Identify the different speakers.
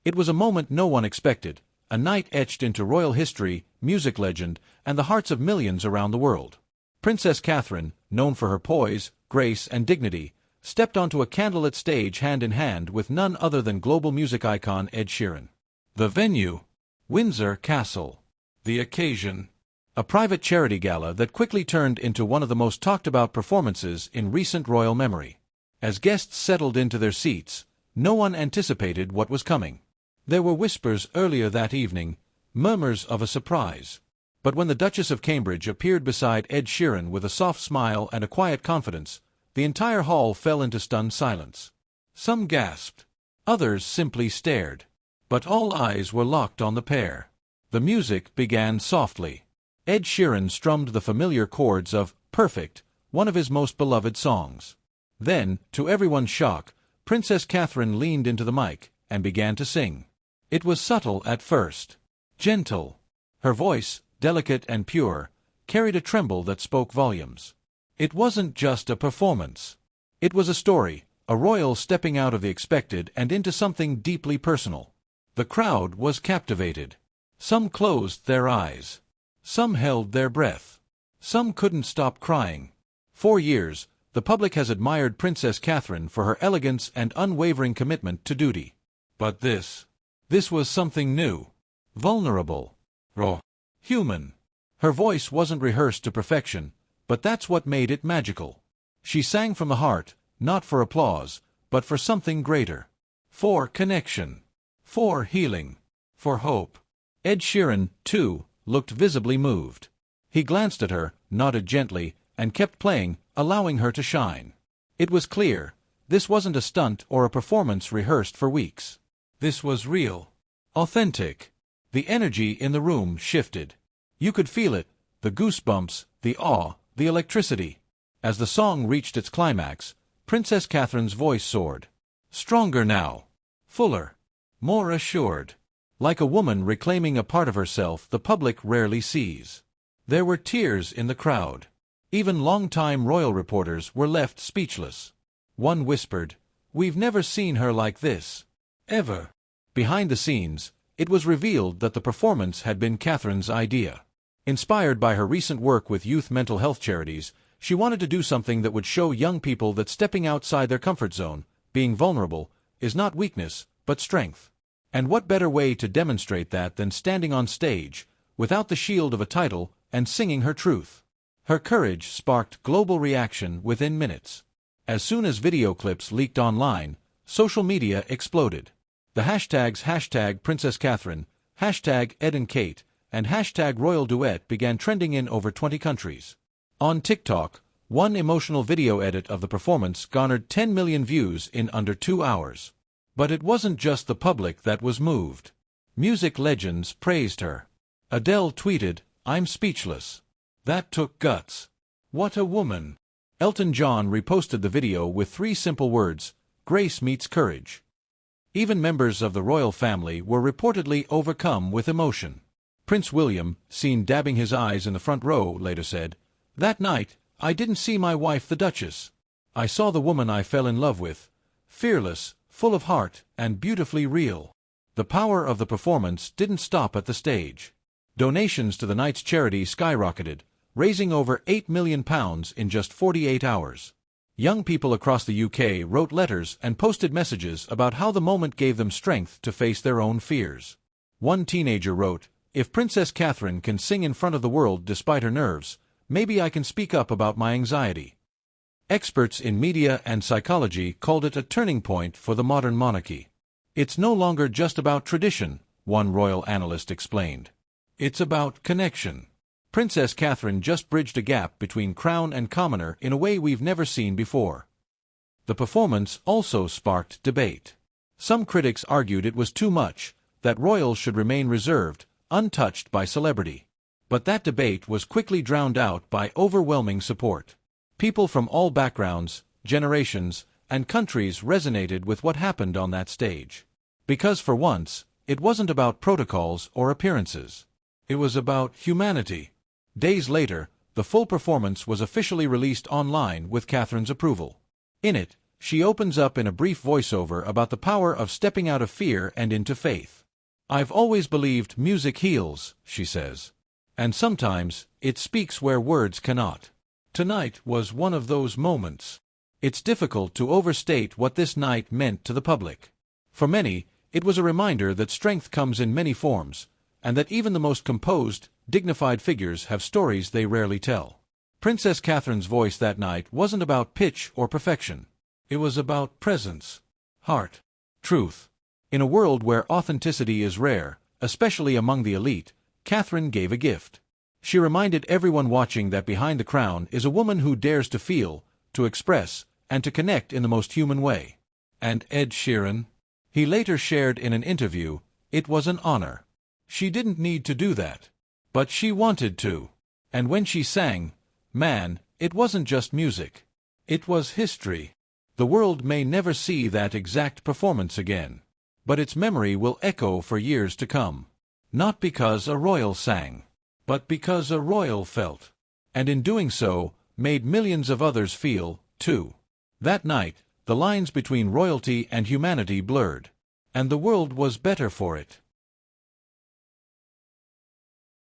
Speaker 1: It was a moment no one expected, a night etched into royal history, music legend, and the hearts of millions around the world. Princess Catherine, known for her poise, grace, and dignity, stepped onto a candlelit stage hand in hand with none other than global music icon Ed Sheeran. The venue? Windsor Castle. The occasion? A private charity gala that quickly turned into one of the most talked-about performances in recent royal memory. As guests settled into their seats, no one anticipated what was coming. There were whispers earlier that evening, murmurs of a surprise. But when the Duchess of Cambridge appeared beside Ed Sheeran with a soft smile and a quiet confidence, the entire hall fell into stunned silence. Some gasped. Others simply stared. But all eyes were locked on the pair. The music began softly. Ed Sheeran strummed the familiar chords of Perfect, one of his most beloved songs. Then, to everyone's shock, Princess Catherine leaned into the mic and began to sing. It was subtle at first. Gentle. Her voice, delicate and pure, carried a tremble that spoke volumes. It wasn't just a performance. It was a story, a royal stepping out of the expected and into something deeply personal. The crowd was captivated. Some closed their eyes. Some held their breath. Some couldn't stop crying. For years, the public has admired Princess Catherine for her elegance and unwavering commitment to duty. But this was something new. Vulnerable. Raw. Human. Her voice wasn't rehearsed to perfection, but that's what made it magical. She sang from the heart, not for applause, but for something greater. For connection. For healing. For hope. Ed Sheeran, too, looked visibly moved. He glanced at her, nodded gently, and kept playing, allowing her to shine. It was clear, this wasn't a stunt or a performance rehearsed for weeks. This was real. Authentic. The energy in the room shifted. You could feel it, the goosebumps, the awe, the electricity. As the song reached its climax, Princess Catherine's voice soared. Stronger now. Fuller. More assured. Like a woman reclaiming a part of herself the public rarely sees. There were tears in the crowd. Even long-time royal reporters were left speechless. One whispered, "We've never seen her like this. Ever." Behind the scenes, it was revealed that the performance had been Catherine's idea. Inspired by her recent work with youth mental health charities, she wanted to do something that would show young people that stepping outside their comfort zone, being vulnerable, is not weakness, but strength. And what better way to demonstrate that than standing on stage, without the shield of a title, and singing her truth? Her courage sparked global reaction within minutes. As soon as video clips leaked online, social media exploded. The hashtags #Princess Catherine, #Ed and Kate, and #Royal Duet began trending in over 20 countries. On TikTok, one emotional video edit of the performance garnered 10 million views in under 2 hours. But it wasn't just the public that was moved. Music legends praised her. Adele tweeted, "I'm speechless. That took guts. What a woman." Elton John reposted the video with 3 simple words, "Grace meets courage." Even members of the royal family were reportedly overcome with emotion. Prince William, seen dabbing his eyes in the front row, later said, "That night, I didn't see my wife the Duchess. I saw the woman I fell in love with. Fearless, full of heart, and beautifully real." The power of the performance didn't stop at the stage. Donations to the night's charity skyrocketed, raising over £8 million in just 48 hours. Young people across the UK wrote letters and posted messages about how the moment gave them strength to face their own fears. One teenager wrote, "If Princess Catherine can sing in front of the world despite her nerves, maybe I can speak up about my anxiety." Experts in media and psychology called it a turning point for the modern monarchy. "It's no longer just about tradition," one royal analyst explained. "It's about connection." Princess Catherine just bridged a gap between crown and commoner in a way we've never seen before. The performance also sparked debate. Some critics argued it was too much, that royals should remain reserved, untouched by celebrity. But that debate was quickly drowned out by overwhelming support. People from all backgrounds, generations, and countries resonated with what happened on that stage. Because for once, it wasn't about protocols or appearances. It was about humanity. Days later, the full performance was officially released online with Catherine's approval. In it, She opens up in a brief voiceover about the power of stepping out of fear and into faith. "I've always believed music heals," she says. "And sometimes, it speaks where words cannot." Tonight was one of those moments. It's difficult to overstate what this night meant to the public. For many, it was a reminder that strength comes in many forms, and that even the most composed, dignified figures have stories they rarely tell. Princess Catherine's voice that night wasn't about pitch or perfection. It was about presence, heart, truth. In a world where authenticity is rare, especially among the elite, Catherine gave a gift. She reminded everyone watching that behind the crown is a woman who dares to feel, to express, and to connect in the most human way. And Ed Sheeran? He later shared in an interview, "It was an honor. She didn't need to do that. But she wanted to. And when she sang, man, it wasn't just music. It was history." The world may never see that exact performance again, but its memory will echo for years to come. Not because a royal sang, but because a royal felt. And in doing so, made millions of others feel, too. That night, the lines between royalty and humanity blurred. And the world was better for it.